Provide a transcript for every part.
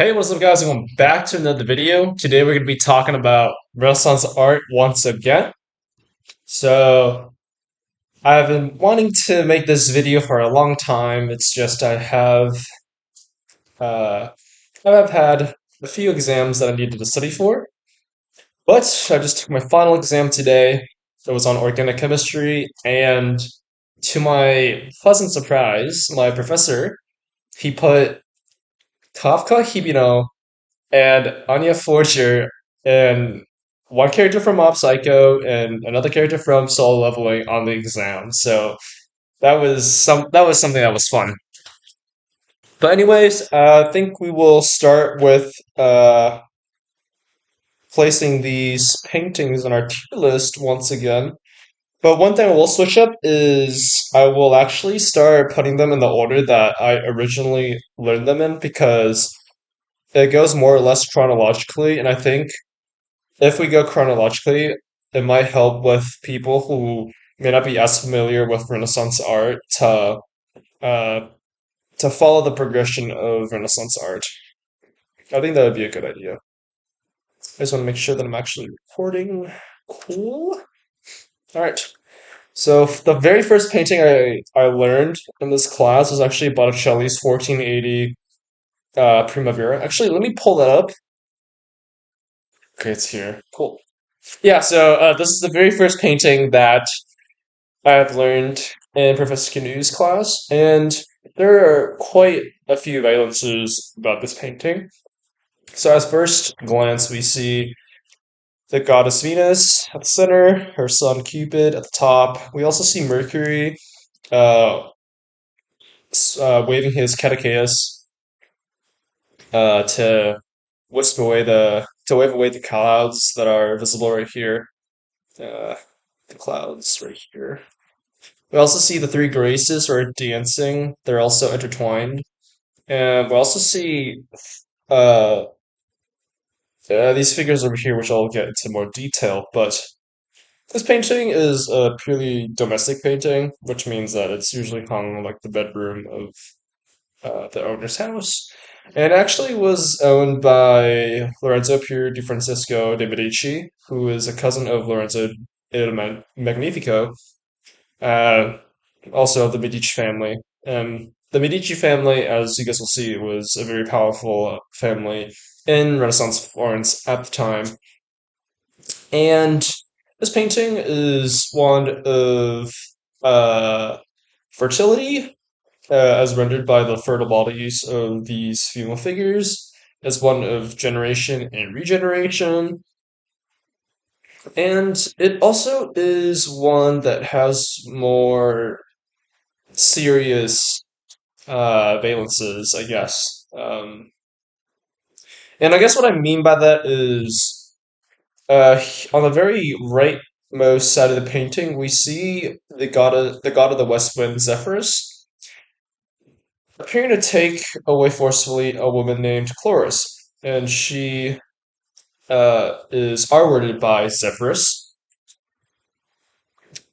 Hey, what's up, guys? Welcome back to another video. Today we're going to be talking about Renaissance art once again. So, I've been wanting to make this video for a long time. It's just uh, I have had a few exams that I needed to study for, but I just took my final exam today. It was on organic chemistry, and to my pleasant surprise, my professor, he put Kafka Hibino and Anya Forger and one character from Mob Psycho and another character from Solo Leveling on the exam. So that was something that was fun. But anyways, I think we will start with placing these paintings on our tier list once again. But one thing I will switch up is I will actually start putting them in the order that I originally learned them in because it goes more or less chronologically, and I think if we go chronologically, it might help with people who may not be as familiar with Renaissance art uh, to follow the progression of Renaissance art. I think that would be a good idea. I just want to make sure that I'm actually recording. Cool. All right. So the very first painting I learned in this class was actually Botticelli's 1480 Primavera. Actually, let me pull that up. Okay, it's here. Cool. Yeah, so this is the very first painting that I've learned in Professor Kinew's class, and there are quite a few valences about this painting. So, at first glance, we see the goddess Venus at the center, her son Cupid at the top. We also see Mercury uh, waving his catechaeus to to wave away the clouds that are visible right here. Uh, the clouds right here. We also see the three graces who are dancing. They're also intertwined. And we also see uh, these figures over here, which I'll get into more detail. But this painting is a purely domestic painting, which means that it's usually hung in like the bedroom of the owner's house. And it actually was owned by Lorenzo Pier di Francisco de' Medici, who is a cousin of Lorenzo il Magnifico, uh, also of the Medici family. The Medici family, as you guys will see, was a very powerful family in Renaissance Florence at the time. And this painting is one of uh, fertility, as rendered by the fertile bodies of these female figures, as one of generation and regeneration. And it also is one that has more serious valences, I guess. And I guess what I mean by that is on the very rightmost side of the painting, we see the god of the west wind, Zephyrus, appearing to take away forcefully a woman named Chloris. And she is R-worded by Zephyrus.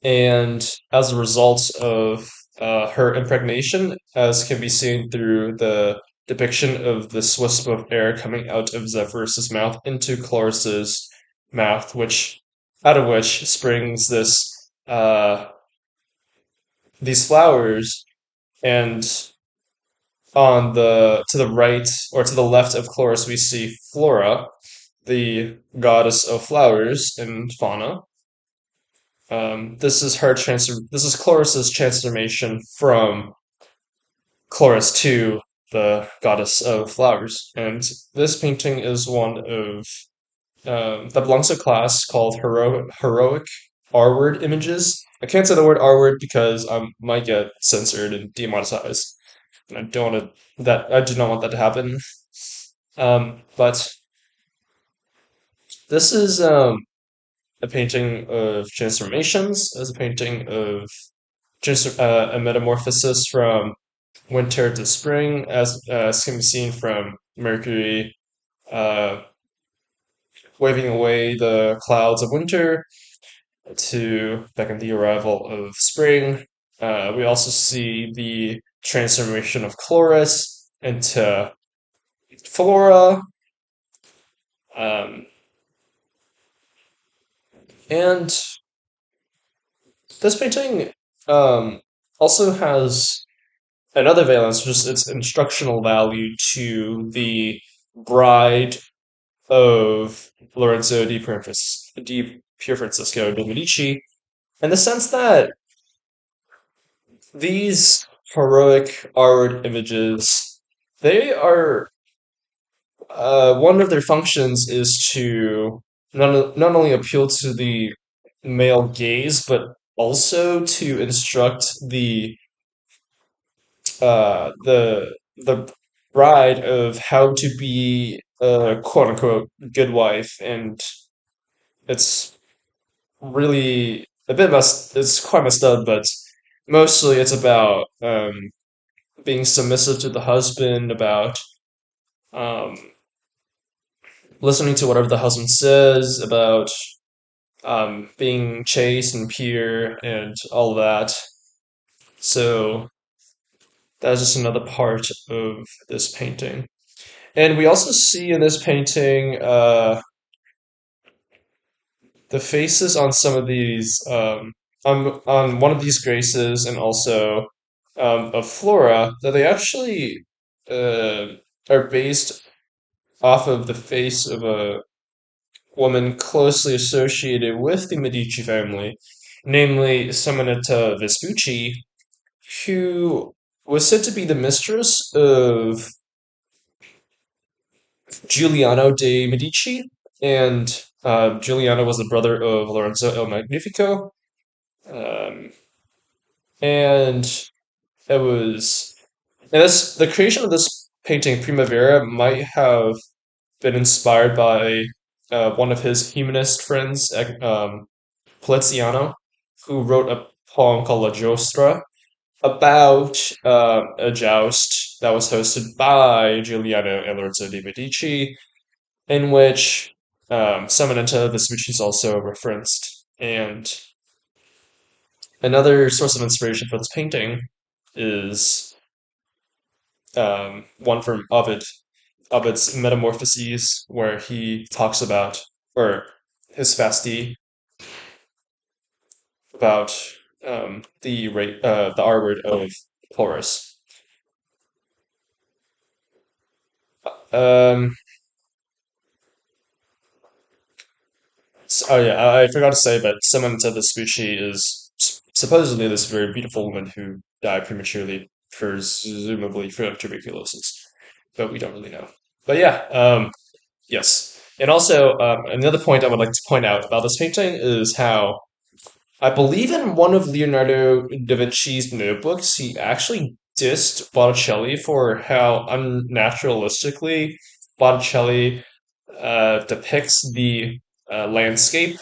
And as a result of her impregnation, as can be seen through the depiction of this wisp of air coming out of Zephyrus's mouth into Chloris's mouth, which out of which springs these flowers, and on the to the right or to the left of Chloris we see Flora, the goddess of flowers and fauna. This is her transfer. This is Chloris's transformation from Chloris to the goddess of flowers, and this painting is one of that belongs to a class called heroic R-word images. I can't say the word R-word because I might get censored and demonetized, and I don't want that. I do not want that to happen. But this is a painting of transformations, as a painting of just a metamorphosis from winter to spring, as can be seen from Mercury uh, waving away the clouds of winter to beckon the arrival of spring. We also see the transformation of Chloris into flora, um, and this painting um, also has another valence, just its instructional value to the bride of Lorenzo di Pier Francesco de' Medici, in the sense that these heroic art images, they are one of their functions is to not only appeal to the male gaze, but also to instruct the bride of how to be a quote unquote good wife, and it's really a bit messed. It's quite messed up, but mostly it's about being submissive to the husband, about um, listening to whatever the husband says, about being chaste and pure, and all that. So that's just another part of this painting. And we also see in this painting the faces on some of these on one of these graces and also of Flora that they actually uh, are based off of the face of a woman closely associated with the Medici family, namely Simonetta Vespucci, who was said to be the mistress of Giuliano de' Medici, and Giuliano was the brother of Lorenzo il Magnifico. Um, and it was and this the creation of this painting Primavera might have been inspired by one of his humanist friends, Poliziano, who wrote a poem called La Giostra about a joust that was hosted by Giuliano and Lorenzo de' Medici, in which Simonetta Vespucci is also referenced. And another source of inspiration for this painting is one from Ovid's Metamorphoses, where he talks about, or his fasti, about the R word of Horus. Um, oh yeah, I forgot to say, but someone said that Vespucci is supposedly this very beautiful woman who died prematurely, presumably from tuberculosis, but we don't really know. But yeah, yes. And also, another point I would like to point out about this painting is how I believe in one of Leonardo da Vinci's notebooks, he actually dissed Botticelli for how unnaturalistically Botticelli depicts the landscape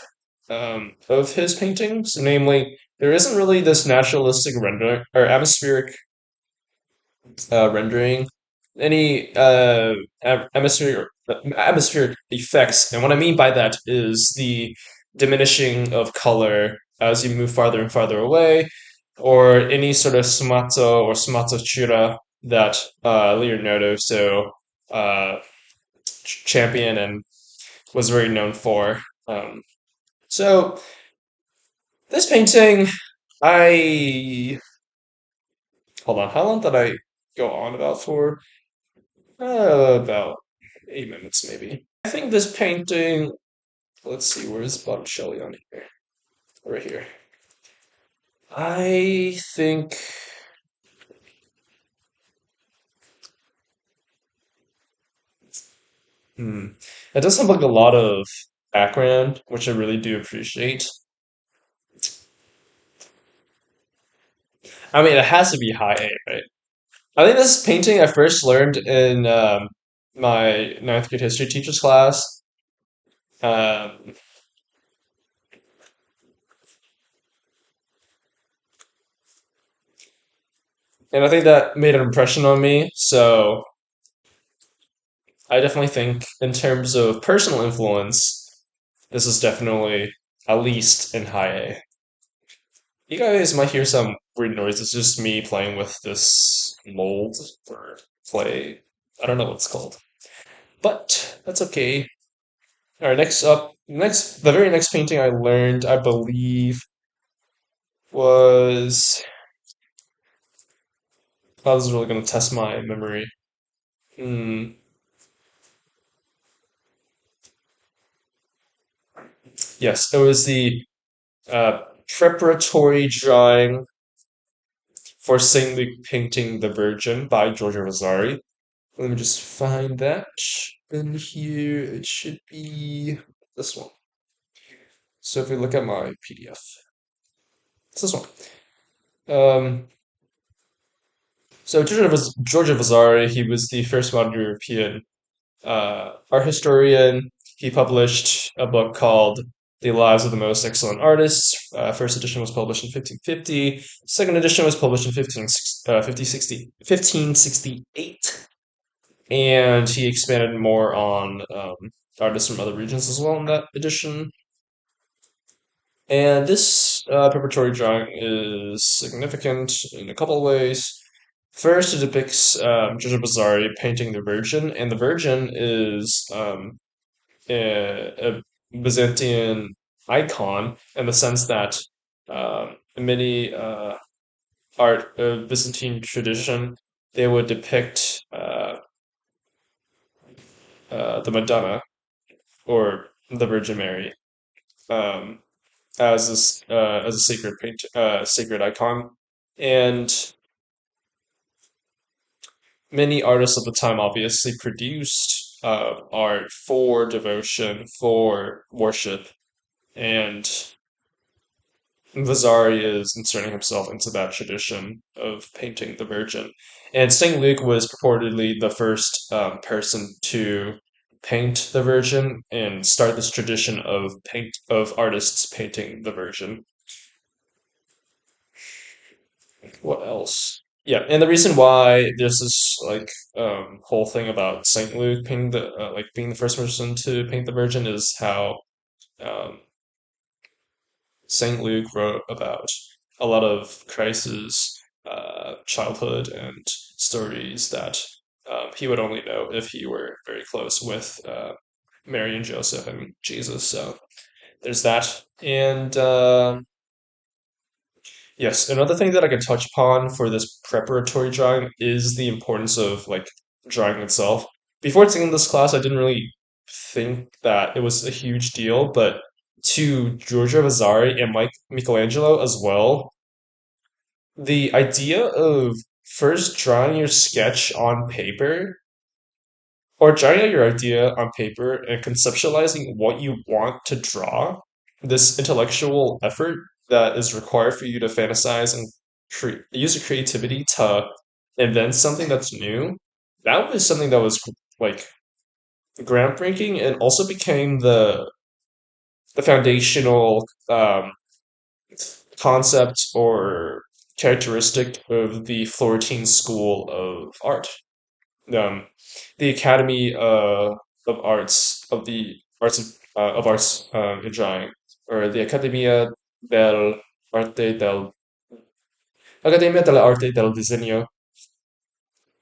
of his paintings. Namely, there isn't really this naturalistic render or atmospheric rendering, any atmospheric effects. And what I mean by that is the diminishing of color as you move farther and farther away, or any sort of sfumato or sfumatura that Leonardo so uh, champion and was very known for. So this painting, I hold on. How long did I go on about for? About 8 minutes, maybe. I think this painting. Let's see, where's Botticelli on here? Right here. I think. Hmm. It does have like a lot of background, which I really do appreciate. I mean, it has to be high A, right? I think this painting I first learned in my ninth grade history teacher's class. Um, and I think that made an impression on me. So I definitely think, in terms of personal influence, this is definitely at least in high A. You guys might hear some weird noise. It's just me playing with this mold or clay. I don't know what it's called. But that's okay. All right, the very next painting I learned, I believe, was. I was really going to test my memory. Hmm. Yes, it was the uh, preparatory drawing for Saint Luke painting the Virgin by Giorgio Vasari. Let me just find that in here. It should be this one. So if we look at my PDF, it's this one. Um, so Giorgio Vasari, he was the first modern European art historian. He published a book called The Lives of the Most Excellent Artists. First edition was published in 1550. Second edition was published in 1568. And he expanded more on artists from other regions as well in that edition. And this preparatory drawing is significant in a couple of ways. First, it depicts Giorgio Vasari painting the Virgin, and the Virgin is a Byzantine icon in the sense that many art of Byzantine tradition they would depict the Madonna or the Virgin Mary um, as a sacred icon, and many artists of the time obviously produced art for devotion, for worship, and Vasari is inserting himself into that tradition of painting the Virgin. And St. Luke was purportedly the first person to paint the Virgin and start this tradition of artists painting the Virgin. What else? Yeah, and the reason why there's this whole thing about Saint Luke painting the being the first person to paint the Virgin is how um, Saint Luke wrote about a lot of Christ's childhood and stories that he would only know if he were very close with Mary and Joseph and Jesus. So there's that. And yes, another thing that I could touch upon for this preparatory drawing is the importance of drawing itself. Before taking this class, I didn't really think that it was a huge deal, but to Giorgio Vasari and Michelangelo as well, the idea of first drawing your sketch on paper or drawing out your idea on paper and conceptualizing what you want to draw, this intellectual effort that is required for you to fantasize and use your creativity to invent something that's new, that was something that was like groundbreaking and also became the foundational concept or characteristic of the Florentine school of art. um, the Academy of Arts in Drawing, or the Arte del Accademia dell'Arte del Disegno,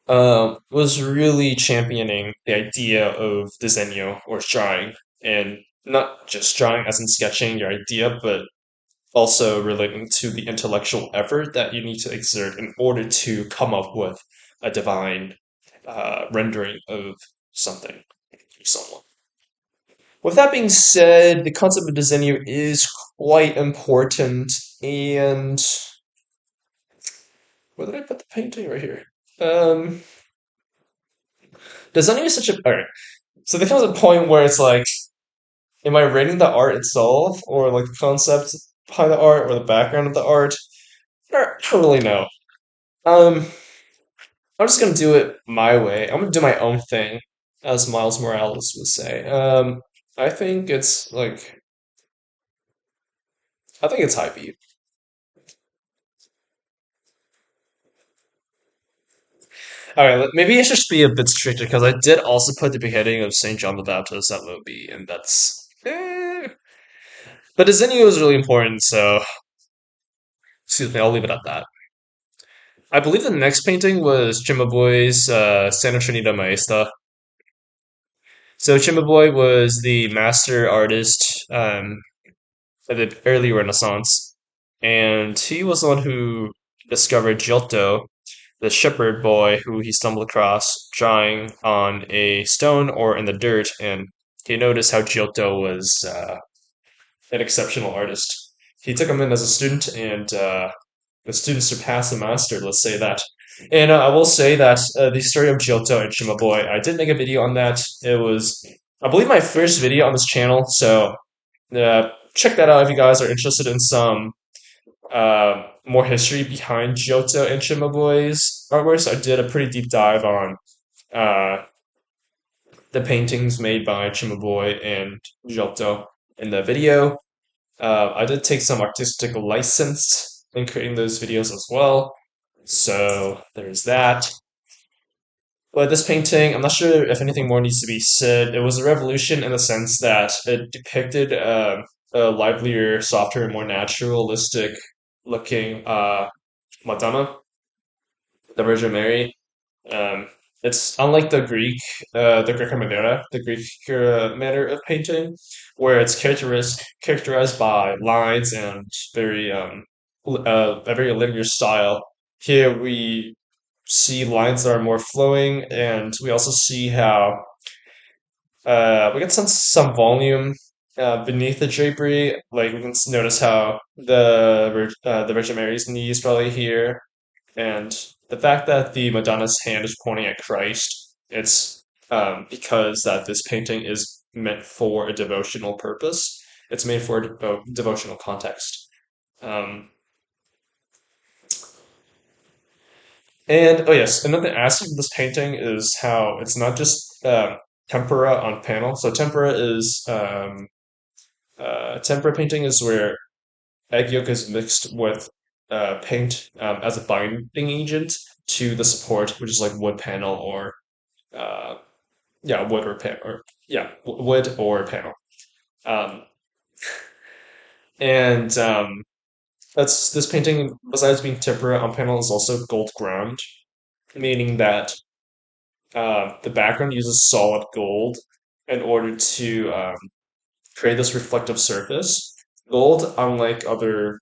was really championing the idea of disegno or drawing, and not just drawing as in sketching your idea, but also relating to the intellectual effort that you need to exert in order to come up with a divine rendering of something, someone. With that being said, the concept of Desenio is quite important. And where did I put the painting? Right here. Um, Desenio is such a. Alright. So there comes a point where it's like, am I rating the art itself, or like the concept behind the art, or the background of the art? I don't really know. Um, I'm just gonna do it my way. I'm gonna do my own thing, as Miles Morales would say. I think it's like I think it's high B. All right, maybe I should be a bit stricter because I did also put the beheading of Saint John the Baptist at low B, and that's. But his Zinnia was really important, so excuse me, I'll leave it at that. I believe the next painting was Cimabue's Santa Trinita Maestra. So Cimabue was the master artist of the early Renaissance, and he was the one who discovered Giotto, the shepherd boy who he stumbled across drawing on a stone or in the dirt, and he noticed how Giotto was an exceptional artist. He took him in as a student, and the student surpassed the master, let's say that. And I will say that the story of Giotto and Cimabue, I did make a video on that. It was, I believe, my first video on this channel, so check that out if you guys are interested in some more history behind Giotto and Cimabue's artworks. I did a pretty deep dive on uh, the paintings made by Cimabue and Giotto in the video. I did take some artistic license in creating those videos as well. So there's that. But this painting, I'm not sure if anything more needs to be said. It was a revolution in the sense that it depicted a livelier, softer, more naturalistic looking Madonna, the Virgin Mary. Um, it's unlike the Greco manera, the Greek manner of painting, where it's characterized by lines and a very linear style. Here we see lines that are more flowing, and we also see how we get some volume beneath the drapery. Like we can notice how the Virgin Mary's knee is probably here, and the fact that the Madonna's hand is pointing at Christ. It's because that this painting is meant for a devotional purpose. It's made for a devotional context. Um, And oh yes, another aspect of this painting is how it's not just tempera on panel. So tempera painting is where egg yolk is mixed with paint as a binding agent to the support, which is like wood panel or uh, yeah, wood or pan or yeah, wood or panel. Um, and that's this painting, besides being tempera on panel, is also gold ground, meaning that the background uses solid gold in order to create this reflective surface. Gold, unlike other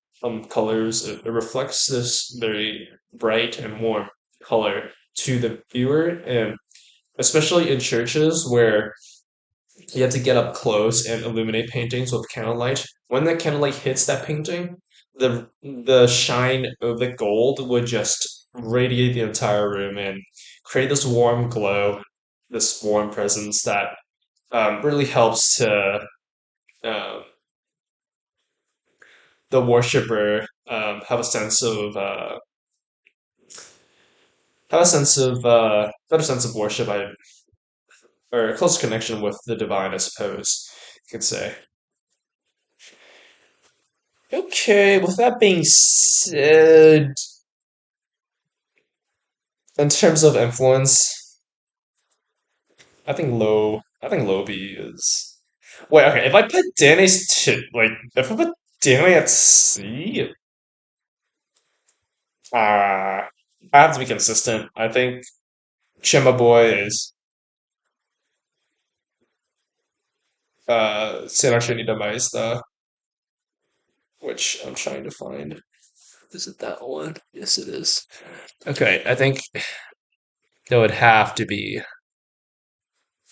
colors, it reflects this very bright and warm color to the viewer, and especially in churches where you have to get up close and illuminate paintings with candlelight. When that candlelight hits that painting, the shine of the gold would just radiate the entire room and create this warm glow, this warm presence that really helps to um, the worshiper have a sense of better sense of worship, or a close connection with the divine, I suppose you could say. Okay, with that being said, in terms of influence, I think low B is. Wait, okay, if I put Danny's to like if I put Danny at C, I have to be consistent. I think Chima Boy is Sena Trinita Maestra, which I'm trying to find. Is it that one? Yes, it is. Okay, I think it would have to be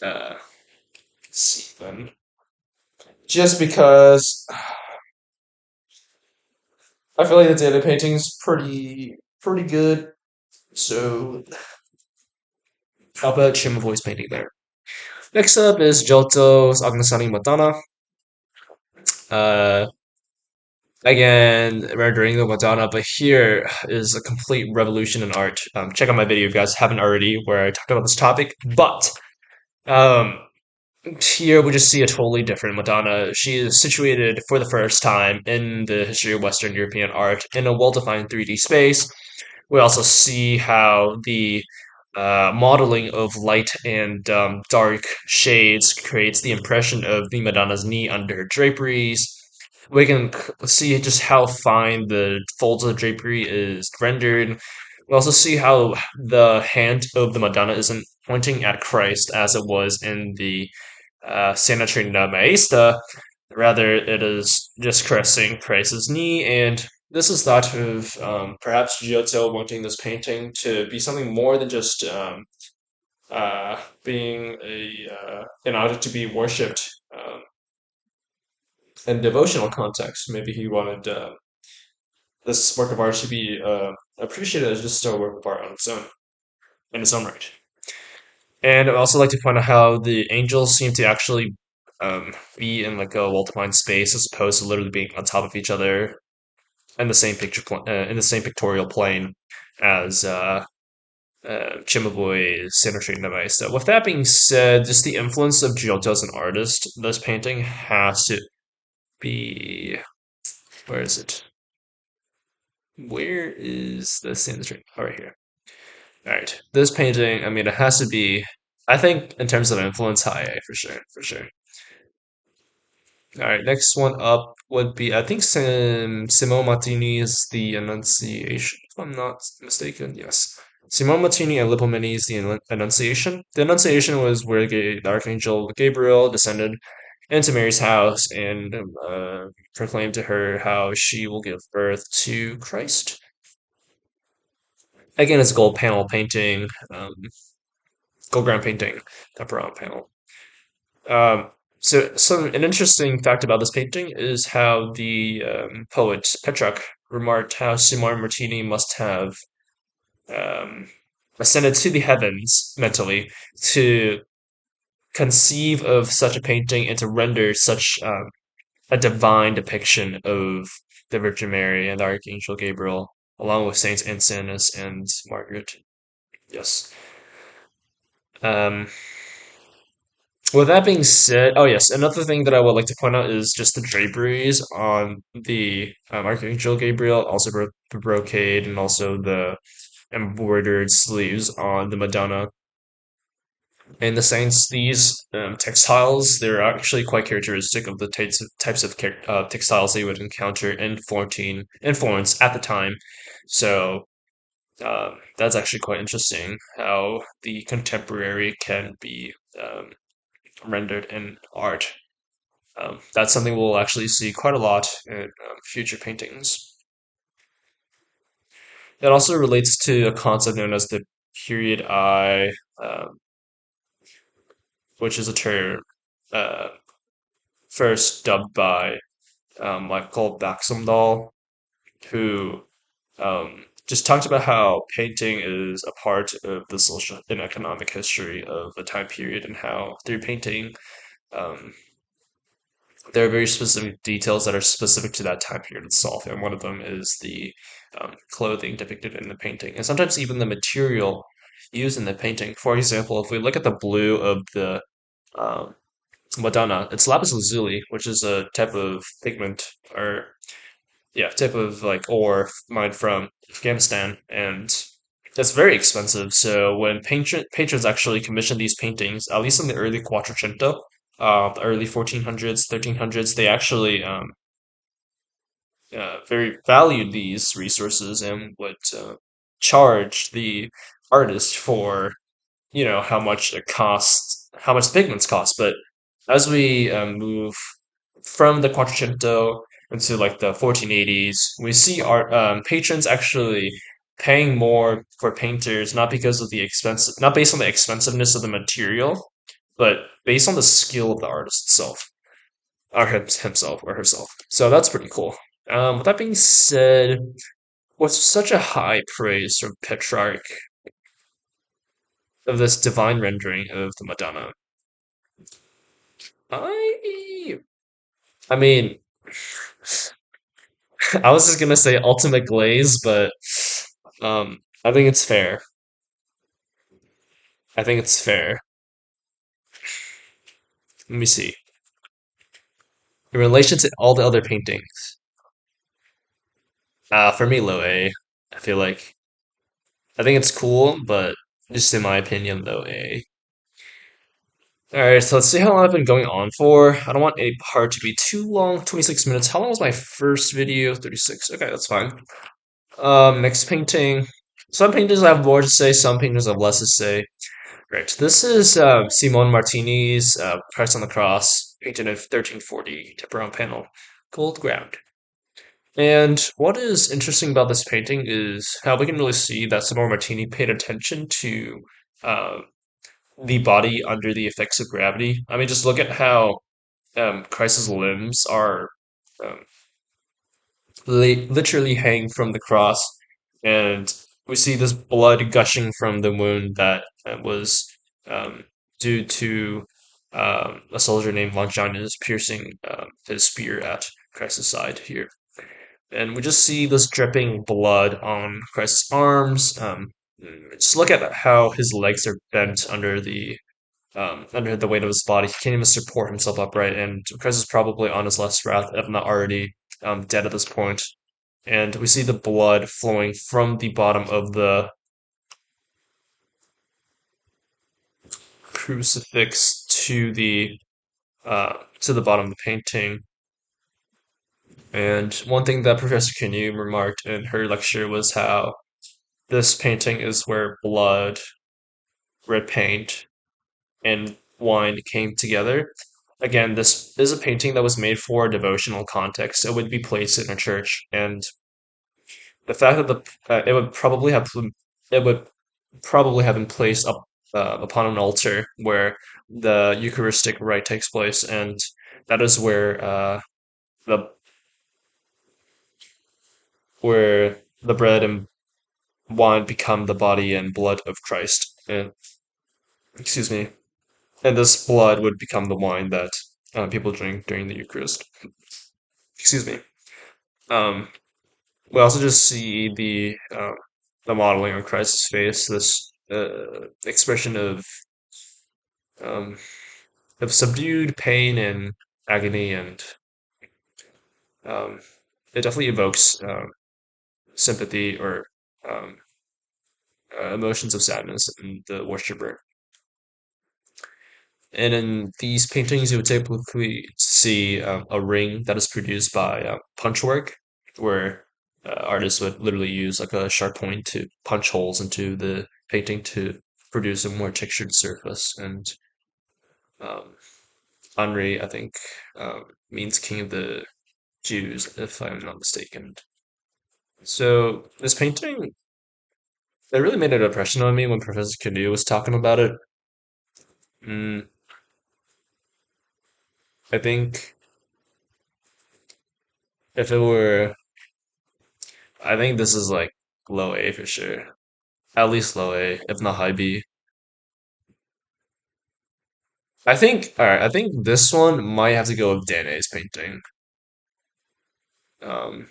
uh C then. Just because I feel like the daily painting's pretty good. So how about Chimavoy's painting there? Next up is Giotto's Agnesani Madonna. Uh, again, rendering the Madonna, but here is a complete revolution in art. Check out my video if you guys haven't already, where I talked about this topic. But um, here we just see a totally different Madonna. She is situated for the first time in the history of Western European art in a well-defined 3D space. We also see how the modeling of light and dark shades creates the impression of the Madonna's knee under her draperies. We can see just how fine the folds of the drapery is rendered. We also see how the hand of the Madonna isn't pointing at Christ as it was in the Senator Maesta. Rather, it is just caressing Christ's knee, and this is thought of perhaps Giotto wanting this painting to be something more than just being an object to be worshipped in devotional context. Maybe he wanted this work of art to be appreciated as just a work of art on its own, in its own right. And I'd also like to point out how the angels seem to actually be in like a well-defined space as opposed to literally being on top of each other in the same in the same pictorial plane as Cimabue's Sanitary Device. So with that being said, just the influence of Giotto as an artist, this painting has to be. Where is it? Where is the Sanitary? Oh, right here. All right, this painting. I mean, it has to be. I think in terms of influence, high A for sure, for sure. All right, next one up would be I think Simone Martini's The Annunciation, if I'm not mistaken. Yes, Simone Martini and Lippo Mini's The Annunciation. The Annunciation was where the Archangel Gabriel descended into Mary's house and proclaimed to her how she will give birth to Christ. Again, it's a gold panel painting, gold ground painting, not bronze panel. So an interesting fact about this painting is how the poet Petrarch remarked how Simone Martini must have um, ascended to the heavens mentally to conceive of such a painting and to render such a divine depiction of the Virgin Mary and the Archangel Gabriel, along with Saints Ansanus and Margaret. Yes. Um, With that being said, oh yes, another thing that I would like to point out is just the draperies on the Archangel Gabriel, also the brocade, and also the embroidered sleeves on the Madonna. In the sense, these textiles, they're actually quite characteristic of the types of textiles they would encounter in Florence at the time. So that's actually quite interesting how the contemporary can be rendered in art. That's something we'll actually see quite a lot in future paintings. It also relates to a concept known as the period eye, um, which is a term uh, first dubbed by Michael Baxendal, who just talked about how painting is a part of the social and economic history of the time period, and how through painting, um, there are very specific details that are specific to that time period itself, and one of them is the clothing depicted in the painting, and sometimes even the material used in the painting. For example, if we look at the blue of the um, Madonna, it's lapis lazuli, which is a type of pigment, or yeah, type of like ore mined from Afghanistan, and it's very expensive. So when patrons actually commission these paintings, at least in the early Quattrocento, the early 1400s, 1300s, they actually very valued these resources and would charge the artist for how much it costs, how much pigments cost. But as we move from the Quattrocento into like the 1480s, we see art patrons actually paying more for painters, not because of the expensive, not based on the expensiveness of the material, but based on the skill of the artist itself, or himself or herself. So that's pretty cool. With that being said, with such a high praise from Petrarch of this divine rendering of the Madonna, I I mean, I was just gonna say ultimate glaze, but I think it's fair. I think it's fair. Let me see. In relation to all the other paintings, for me, low A. I feel like I think it's cool, but just in my opinion, low A. All right, so let's see how long I've been going on for. I don't want a part to be too long. 26 minutes. How long was my first video? 36. Okay, that's fine. Next painting. Some paintings have more to say, some paintings have less to say. Right. This is Simone Martini's Christ on the Cross, painted in 1340, Temperon panel, gold ground. And what is interesting about this painting is how we can really see that Simone Martini paid attention to uh, the body under the effects of gravity. I mean, just look at how Christ's limbs are um, literally hang from the cross, and we see this blood gushing from the wound that was um, due to a soldier named Longinus piercing his spear at Christ's side here. And we just see this dripping blood on Christ's arms. Just look at how his legs are bent under the weight of his body. He can't even support himself upright, and Christ is probably on his last breath, if not already dead at this point. And we see the blood flowing from the bottom of the crucifix to the bottom of the painting. And one thing that Professor Kinew remarked in her lecture was how this painting is where blood, red paint, and wine came together. Again, this is a painting that was made for a devotional context. It would be placed in a church, and the fact that it would probably have been placed up upon an altar where the Eucharistic rite takes place, and that is the where the bread and wine become the body and blood of Christ. And excuse me, and this blood would become the wine that people drink during the Eucharist. Excuse me. Um, we also just see the modeling on Christ's face, this expression um, of subdued pain and agony, and um, it definitely evokes sympathy or um, emotions of sadness in the worshiper. And in these paintings, you would typically see a ring that is produced by punchwork, where artists would literally use like a sharp point to punch holes into the painting to produce a more textured surface. And um, Henri, I think, means King of the Jews, if I'm not mistaken. So this painting, it really made an impression on me when Professor Kinew was talking about it. Mm, I think if it were, I think this is like low A for sure. At least low A, if not high B. Alright, I think this one might have to go with Dane's painting. Um,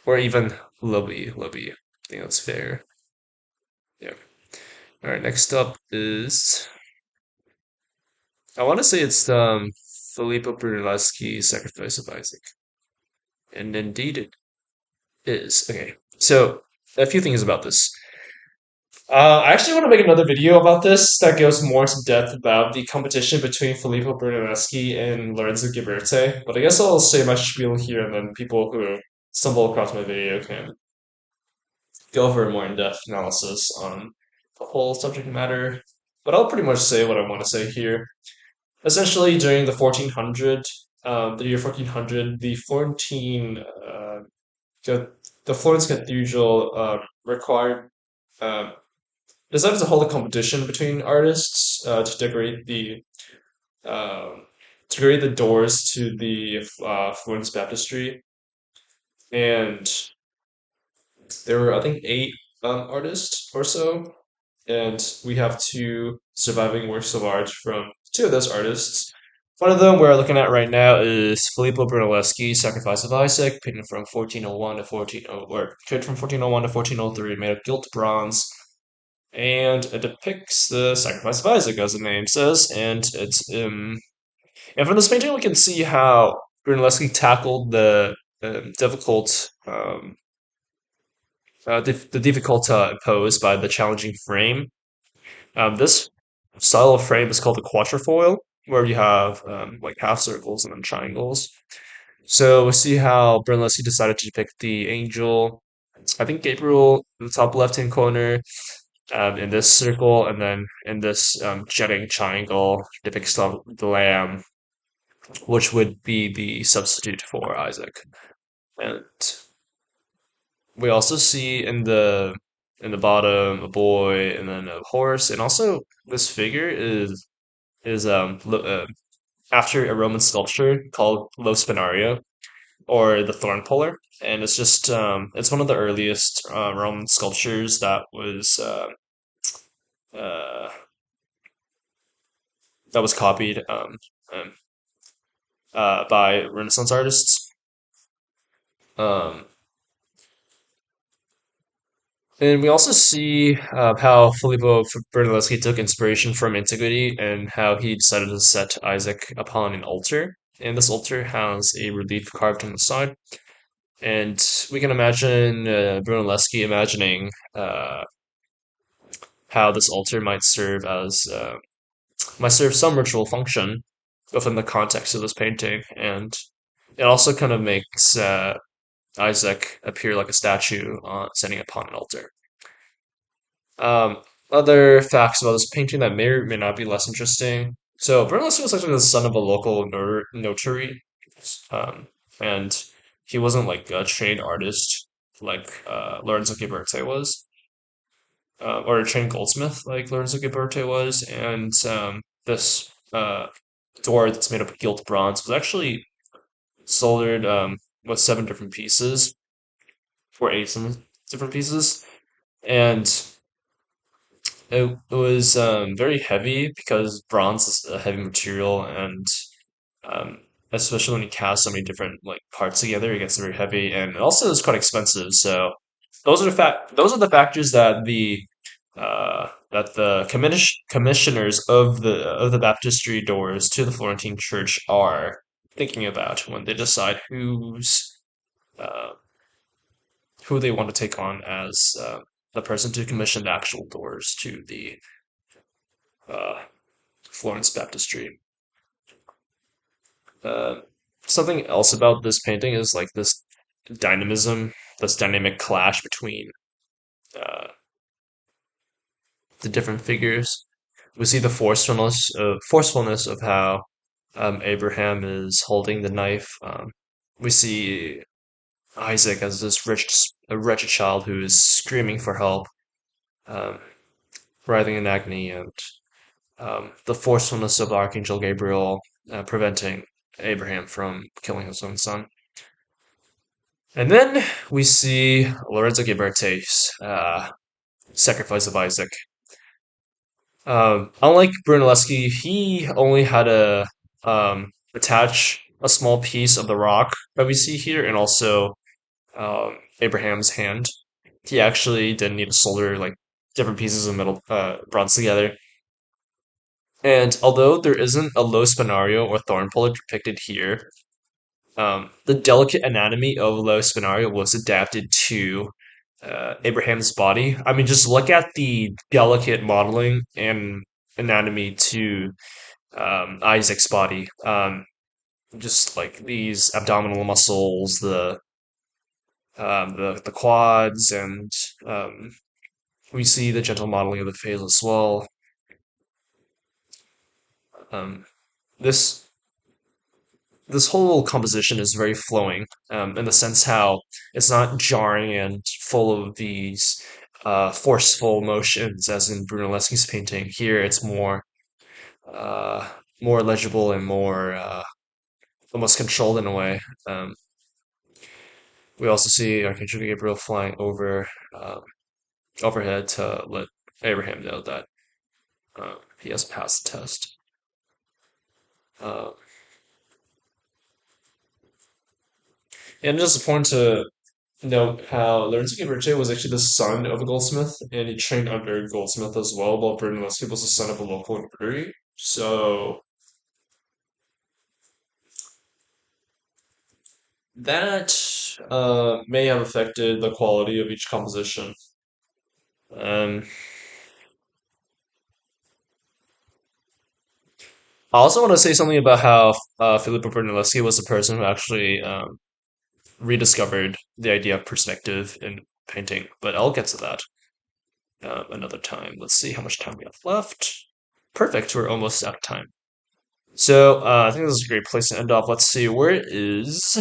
or even low B, low B. I think that's fair. Yeah. Alright, next up is, I want to say it's Filippo Brunelleschi's Sacrifice of Isaac. And indeed it is. Okay, so a few things about this. I actually want to make another video about this that goes more into depth about the competition between Filippo Brunelleschi and Lorenzo Ghiberti, but I guess I'll say my spiel here and then people who stumble across my video can go for a more in-depth analysis on the whole subject matter. But I'll pretty much say what I want to say here. Essentially, during the year 1400, the the Florence Cathedral required uh, decided to hold a competition between artists um, to decorate the doors to the Florence Baptistry, and there were I think eight artists or so, and we have two surviving works of art from two of those artists. One of them we're looking at right now is Filippo Brunelleschi's Sacrifice of Isaac, painted from 1401 to 140 or created from 1401 to 1403, made of gilt bronze, and it depicts the sacrifice of Isaac, as the name says. And from this painting, we can see how Brunelleschi tackled the difficult the difficult posed by the challenging frame. This style of frame is called the quatrefoil, where you have like half circles and then triangles. So we see how Brunelleschi decided to depict the angel, I think Gabriel in the top left hand corner, in this circle, and then in this jutting triangle depicts the lamb, which would be the substitute for Isaac. And we also see in the bottom a boy and then a horse, and also this figure is after a Roman sculpture called Lo Spinario or the Thorn Puller, and it's just it's one of the earliest Roman sculptures uh, that was copied um, by Renaissance artists. Um, and we also see how Filippo Brunelleschi took inspiration from antiquity and how he decided to set Isaac upon an altar. And this altar has a relief carved on the side. And we can imagine Brunelleschi imagining how this altar might serve some ritual function within the context of this painting, and it also kind of makes Isaac appear like a statue standing upon an altar. Um, Other facts about this painting that may or may not be less interesting. So Brunelleschi was actually the son of a local notary, um, and he wasn't like a trained artist like Lorenzo Ghiberti was, or a trained goldsmith like Lorenzo Ghiberti was, and this door that's made of gilt bronze was actually soldered with seven different pieces, or eight some different pieces, and it was very heavy because bronze is a heavy material, and um, especially when you cast so many different like parts together, it gets very heavy, and also it's quite expensive. So those are the factors that the commissioners of the baptistry doors to the Florentine church are thinking about when they decide uh, who they want to take on as the person to commission the actual doors to the uh, Florence baptistry. Uh, Something else about this painting is like this dynamism, this dynamic clash between uh, the different figures. We see the forcefulness of how Abraham is holding the knife. We see Isaac as this a wretched child who is screaming for help, um, writhing in agony, and the forcefulness of Archangel Gabriel preventing Abraham from killing his own son. And then we see Lorenzo Ghiberti's sacrifice of Isaac. Unlike Brunelleschi, he only had to attach a small piece of the rock that we see here, and also Abraham's hand. He actually didn't need to solder like different pieces of metal bronze together. And although there isn't a low spinario or thorn puller depicted here, the delicate anatomy of low spinario was adapted to Abraham's body. I mean, just look at the delicate modeling and anatomy to Isaac's body. Just like these abdominal muscles, the quads, and um, we see the gentle modeling of the face as well. Um, this this whole composition is very flowing, in the sense how it's not jarring and full of these forceful motions as in Brunelleschi's painting. Here, it's uh, more legible and more almost controlled in a way. Um, we also see Archangel Gabriel flying overhead to let Abraham know that he has passed the test. Uh, and just important to note how Lorenzo Ghiberti was actually the son of a goldsmith, and he trained under a goldsmith as well, while Brunelleschi was the son of a local notary. So that may have affected the quality of each composition. Um, I also want to say something about how Filippo Brunelleschi was the person who actually rediscovered the idea of perspective in painting, but I'll get to that. another time. Let's see how much time we have left. Perfect. We're almost out of time. So I think this is a great place to end off. Let's see, where is?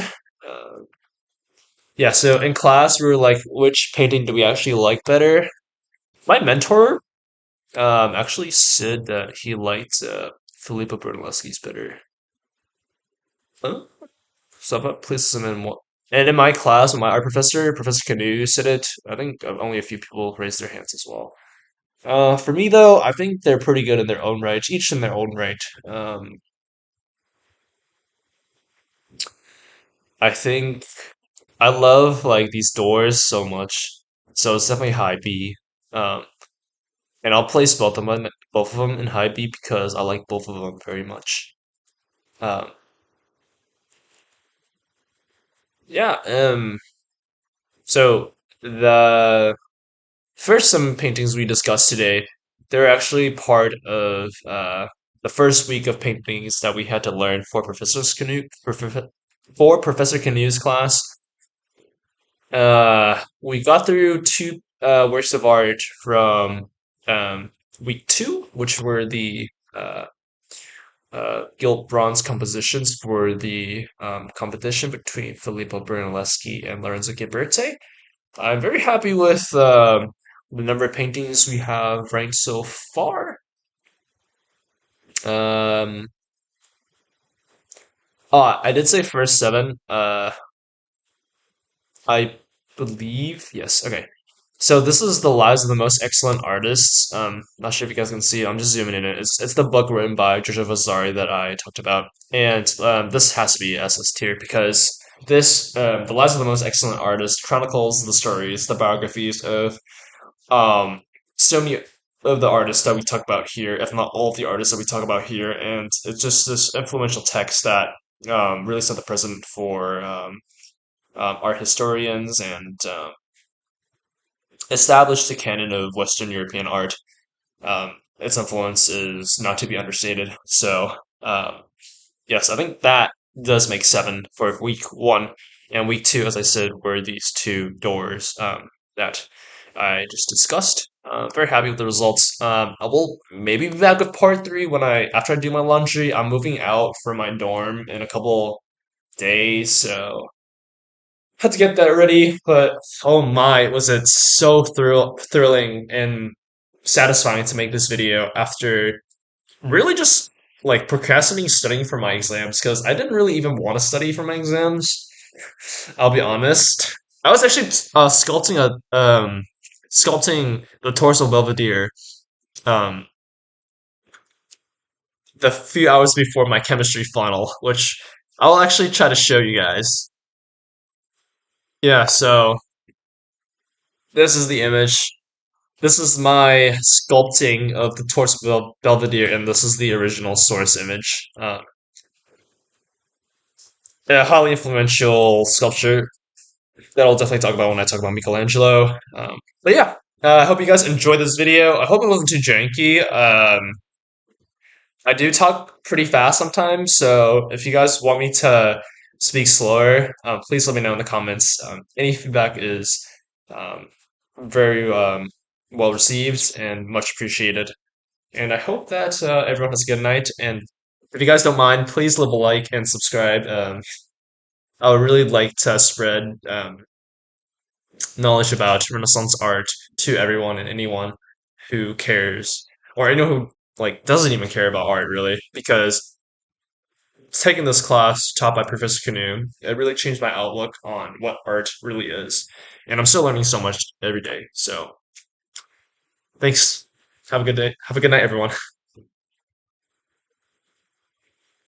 Yeah. So in class, we were like, which painting do we actually like better? My mentor actually said that he liked Filippo Brunelleschi's better. Huh? So that places him in what? And in my class, my art professor, Professor Kinew, said it. I think only a few people raised their hands as well. For me though, I think they're pretty good in their own right, each in their own right. Um, I think I love like these doors so much, so it's definitely high B. Um, and I'll place both of them in high B because I like both of them very much. Um, yeah. So the first some paintings we discussed today, they're actually part of the first week of paintings that we had to learn for for Professor Canew's class. We got through two works of art from week two, which were the gilt bronze compositions for the competition between Filippo Brunelleschi and Lorenzo Ghiberti. I'm very happy with the number of paintings we have ranked so far. Um, I did say first seven. I believe yes. Okay, so this is the lives of the most excellent artists. Not sure if you guys can see it. I'm just zooming in. It's the book written by Giorgio Vasari that I talked about, and this has to be SS tier because this the lives of the most excellent artists chronicles the stories, the biographies of um so many of the artists that we talk about here, if not all of the artists that we talk about here, and it's just this influential text that really set the precedent for art historians and established the canon of Western European art. Its influence is not to be understated. So um, yes, I think that does make seven for week one. And week two, as I said, were these two doors that I just discussed. Very happy with the results. I will maybe be back with part three when after I do my laundry. I'm moving out from my dorm in a couple days, so had to get that ready. But oh my, was it so thrilling and satisfying to make this video after really just like procrastinating studying for my exams because I didn't really even want to study for my exams. I'll be honest. I was actually sculpting the torso belvedere um the few hours before my chemistry final, which I'll actually try to show you guys. Yeah, so this is the image. This is my sculpting of the torso belvedere, and this is the original source image. A highly influential sculpture that I'll definitely talk about when I talk about Michelangelo. But yeah, I hope you guys enjoyed this video. I hope it wasn't too janky. I do talk pretty fast sometimes, so if you guys want me to speak slower, please let me know in the comments. Any feedback is um, very well received and much appreciated. And I hope that everyone has a good night. And if you guys don't mind, please leave a like and subscribe. I would really like to spread knowledge about Renaissance art to everyone and anyone who cares, or anyone who like doesn't even care about art really, because taking this class taught by Professor Kinew, it really changed my outlook on what art really is, and I'm still learning so much every day. So thanks. Have a good day. Have a good night, everyone.